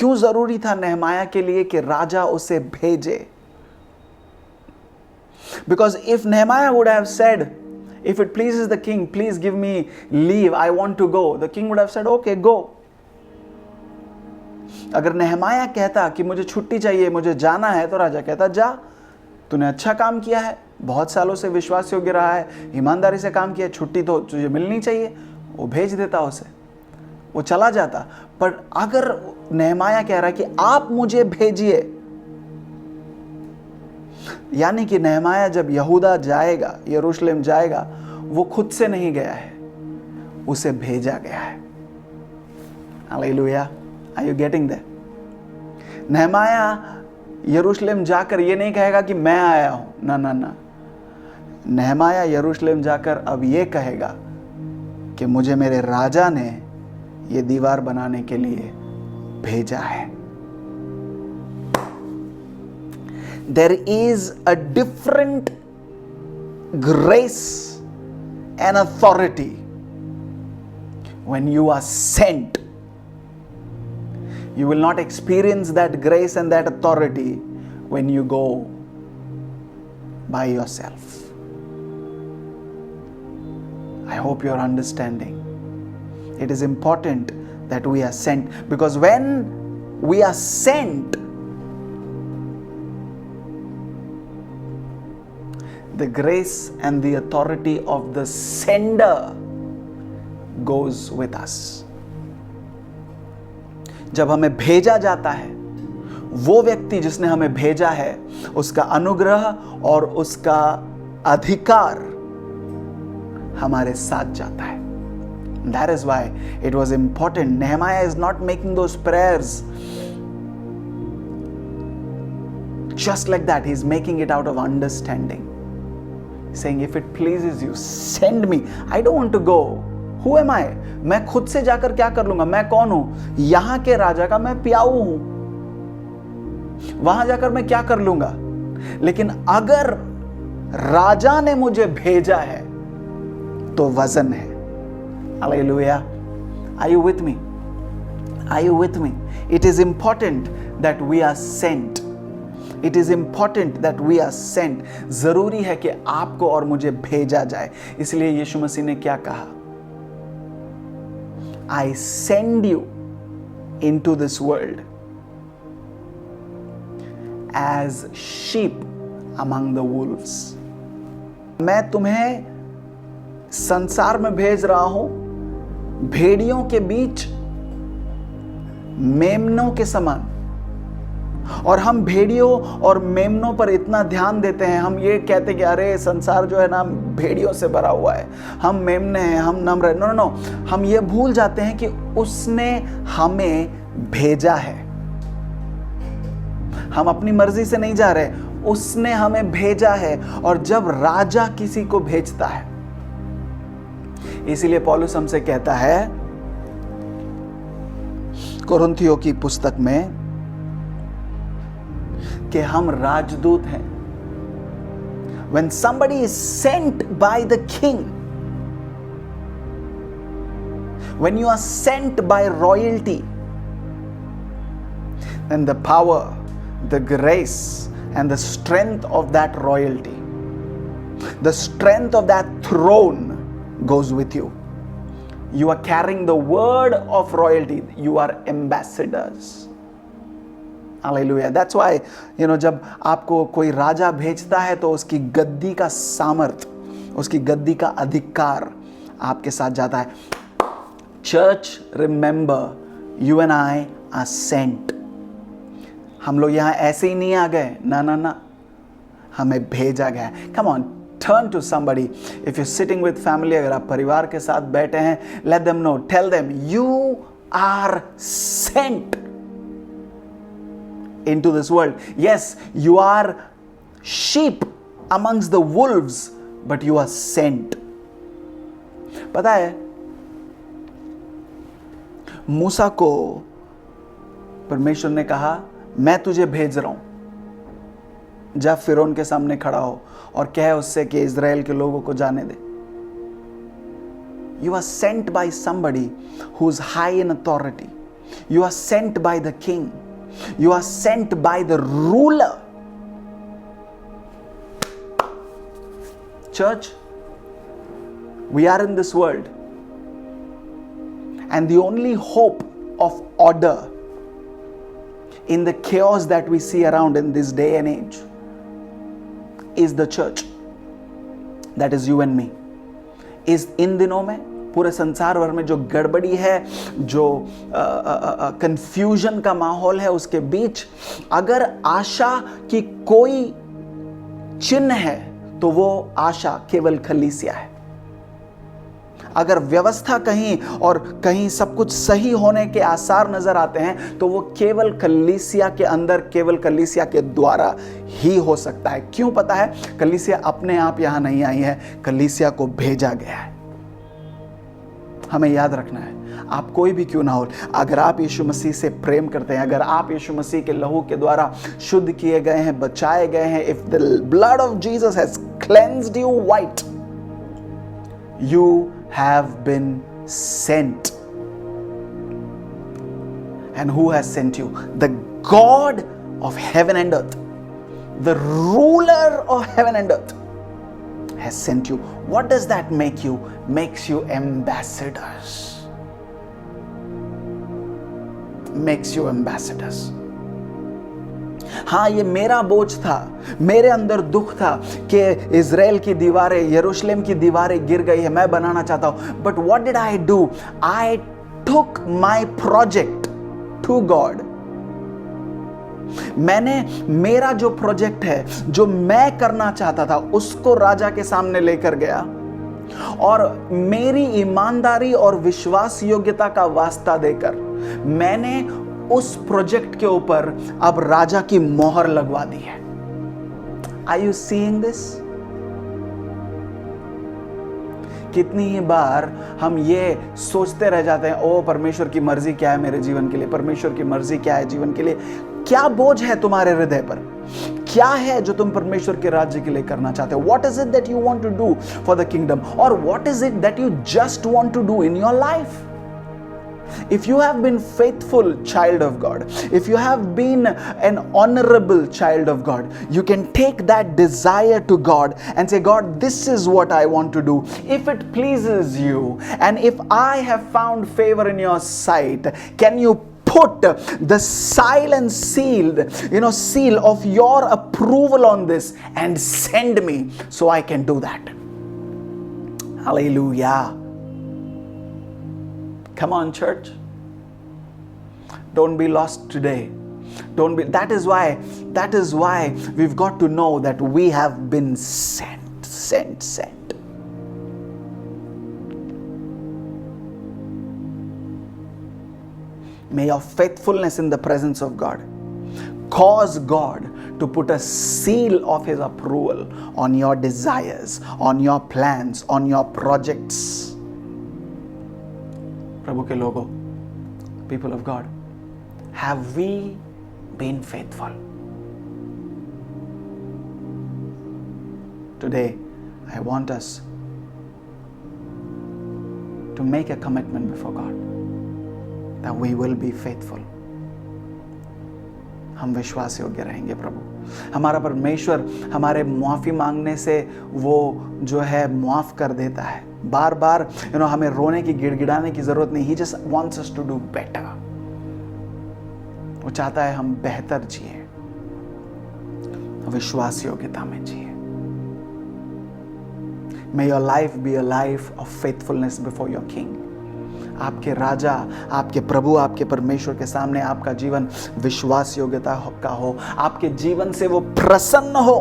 क्यों जरूरी था नेहमाया के लिए कि राजा उसे भेजे? Because if Nehemiah would have said, if it pleases the king, please give me leave, I want to go, the king would have said, okay, go. अगर नेहमाया कहता कि मुझे छुट्टी चाहिए, मुझे जाना है, तो राजा कहता जा, तूने अच्छा काम किया है, बहुत सालों से विश्वास योग्य रहा है, ईमानदारी से काम किया, छुट्टी तो तुझे मिलनी चाहिए, वो भेज देता उसे, वो चला जाता। पर अगर नेहमाया कह रहा है कि आप मुझे भेजिए, यानी कि नेहमाया जब यहूदा जाएगा, यरूशलेम जाएगा, वो खुद से नहीं गया है, उसे भेजा गया है। Hallelujah, are you getting that? Nehemiah यरूशलेम जाकर ये नहीं कहेगा कि मैं आया हूं, ना ना ना। नेहमाया यरूशलेम जाकर अब ये कहेगा कि मुझे मेरे राजा ने ये दीवार बनाने के लिए भेजा है। There is a different grace and authority when you are sent. You will not experience that grace and that authority when you go by yourself. I hope you are understanding. It is important that we are sent, because when we are sent, the grace and the authority of the sender goes with us. जब हमें भेजा जाता है, वो व्यक्ति जिसने हमें भेजा है, उसका अनुग्रह और उसका अधिकार हमारे साथ जाता है। That is why it was important. Nehemiah is not making those prayers just like that. He's making it out of understanding. Saying, if it pleases you, send me. I don't want to go. Who am I? मैं खुद से जाकर क्या कर लूंगा? मैं कौन हूं? यहां के राजा का मैं प्याऊ हूं, वहां जाकर मैं क्या कर लूंगा? लेकिन अगर राजा ने मुझे भेजा है तो वजन है। Hallelujah. Are you with me? Are you with me? It is important that we are sent. It is important that we are sent. जरूरी है कि आपको और मुझे भेजा जाए। इसलिए यीशु मसीह ने क्या कहा? I send you into this world as sheep among the wolves. मैं तुम्हें संसार में भेज रहा हूं भेड़ियों के बीच मेमनों के समान। और हम भेड़ियों और मेमनों पर इतना ध्यान देते हैं, हम ये कहते हैं कि अरे संसार जो है ना भेड़ियों से भरा हुआ है, हम मेमने हैं, हम नम्र हैं। नो नो नो, हम ये भूल जाते हैं कि उसने हमें भेजा है। हम अपनी मर्जी से नहीं जा रहे, उसने हमें भेजा है। और जब राजा किसी को भेजता है, इसीलिए पौलुस हमसे कहता है कुरिन्थियों की पुस्तक में कि हम राजदूत हैं। When somebody is sent by the king, when you are sent by royalty, then the power, the grace and the strength of that royalty, the strength of that throne goes with you. You are carrying the word of royalty. You are ambassadors. Hallelujah. That's why, जब आपको कोई राजा भेजता है तो उसकी गद्दी का सामर्थ, उसकी गद्दी का अधिकार आपके साथ जाता है। Church, remember, you and I are sent. हम लोग यहाँ ऐसे ही नहीं आ गए, ना ना ना, हमें भेजा गया। Come on, turn to somebody. If you're sitting with family, अगर आप परिवार के साथ बैठे हैं, let them know, tell them, you are sent into this world. Yes, you are sheep amongst the wolves, but you are sent. पता है, मूसा को परमेश्वर ने कहा, मैं तुझे भेज रहा हूं, जा फिरौन के सामने खड़ा हो और कह उससे कि इज़राइल के लोगों को जाने दे। You are sent by somebody who is high in authority. You are sent by the king. You are sent by the ruler. Church, we are in this world, and the only hope of order in the chaos that we see around in this day and age is the church. That is you and me. इस इन दिनों में पूरे संसार भर में जो गड़बड़ी है, जो कंफ्यूजन का माहौल है, उसके बीच अगर आशा की कोई चिन्ह है तो वो आशा केवल कलीसिया है। अगर व्यवस्था कहीं और कहीं सब कुछ सही होने के आसार नजर आते हैं तो वो केवल कलीसिया के अंदर, केवल कलीसिया के द्वारा ही हो सकता है। क्यों पता है? कलीसिया अपने आप यहां नहीं आई है, कलीसिया को भेजा गया है। हमें याद रखना है, आप कोई भी क्यों ना हो, अगर आप यीशु मसीह से प्रेम करते हैं, अगर आप यीशु मसीह के लहू के द्वारा शुद्ध किए गए हैं, बचाए गए हैं, if the blood of Jesus has cleansed you white, you have been sent. And who has sent you? The God of heaven and earth, the ruler of heaven and earth has sent you. What does that make you? Makes you ambassadors. Makes you ambassadors. हाँ, ये मेरा बोझ था, मेरे अंदर दुख था कि इज़राइल की दीवारें, यरूशलेम की दीवारें गिर गई है, मैं बनाना चाहता हूं। But what did I do? I took my project to God. मैंने मेरा जो प्रोजेक्ट है, जो मैं करना चाहता था, उसको राजा के सामने लेकर गया और मेरी ईमानदारी और विश्वास योग्यता का वास्ता देकर मैंने उस प्रोजेक्ट के ऊपर अब राजा की मोहर लगवा दी है। Are you seeing this? कितनी ही बार हम ये सोचते रह जाते हैं, ओ परमेश्वर की मर्जी क्या है मेरे जीवन के लिए, परमेश्वर की मर्जी क्या है जीवन के लिए। क्या बोझ है तुम्हारे हृदय पर? क्या है जो तुम परमेश्वर के राज्य के लिए करना चाहते हो? What is it that you want to do for the kingdom? Or what is it that you just want to do in your life? If you have been faithful child of God, if you have been an honorable child of God, you can take that desire to God and say, God, this is what I want to do. If it pleases you and if I have found favor in your sight, can you put the silent seal of your approval on this and send me so I can do that? Hallelujah. Come on, church. Don't be lost today. That is why we've got to know that we have been sent. May your faithfulness in the presence of God cause God to put a seal of His approval on your desires, on your plans, on your projects. प्रभु के लोगों, people of God, have we been faithful? Today, I want us to make a commitment before God that we will be faithful. हम विश्वास योग्य रहेंगे प्रभु। हमारा परमेश्वर हमारे माफी मांगने से वो जो है माफ कर देता है। बार बार हमें रोने की, गिड़गिड़ाने की जरूरत नहीं। He just wants us to do better. वो चाहता है हम बेहतर जिए, विश्वास योग्यता में जिए। May your life be a life of faithfulness before your King. आपके राजा, आपके प्रभु, आपके परमेश्वर के सामने आपका जीवन विश्वास योग्यता का हो। आपके जीवन से वो प्रसन्न हो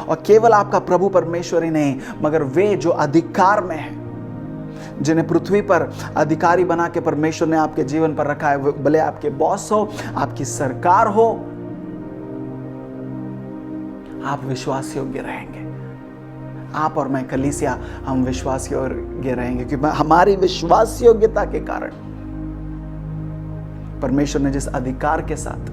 और केवल आपका प्रभु परमेश्वर ही नहीं, मगर वे जो अधिकार में हैं, जिन्हें पृथ्वी पर अधिकारी बना के परमेश्वर ने आपके जीवन पर रखा है, भले आपके बॉस हो, आपकी सरकार हो, आप विश्वास योग्य रहेंगे। आप और मैं, कलीसिया, हम विश्वास योग्य रहेंगे क्योंकि हमारी विश्वास योग्यता के कारण परमेश्वर ने जिस अधिकार के साथ,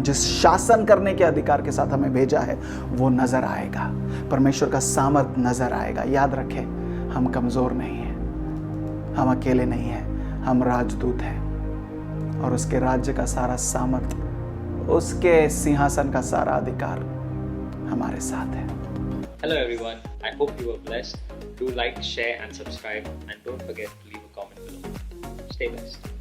जिस शासन करने के अधिकार के साथ हमें भेजा है, वो नजर आएगा। परमेश्वर का सामर्थ नजर आएगा। याद रखें, हम कमजोर नहीं हैं, हम अकेले नहीं हैं, हम राजदूत हैं और उसके राज्य का सारा सामर्थ, उसके सिंहासन का सारा अधिकार हमारे साथ है। Hello everyone, I hope you were blessed. Do like, share and subscribe and don't forget to leave a comment below. Stay blessed.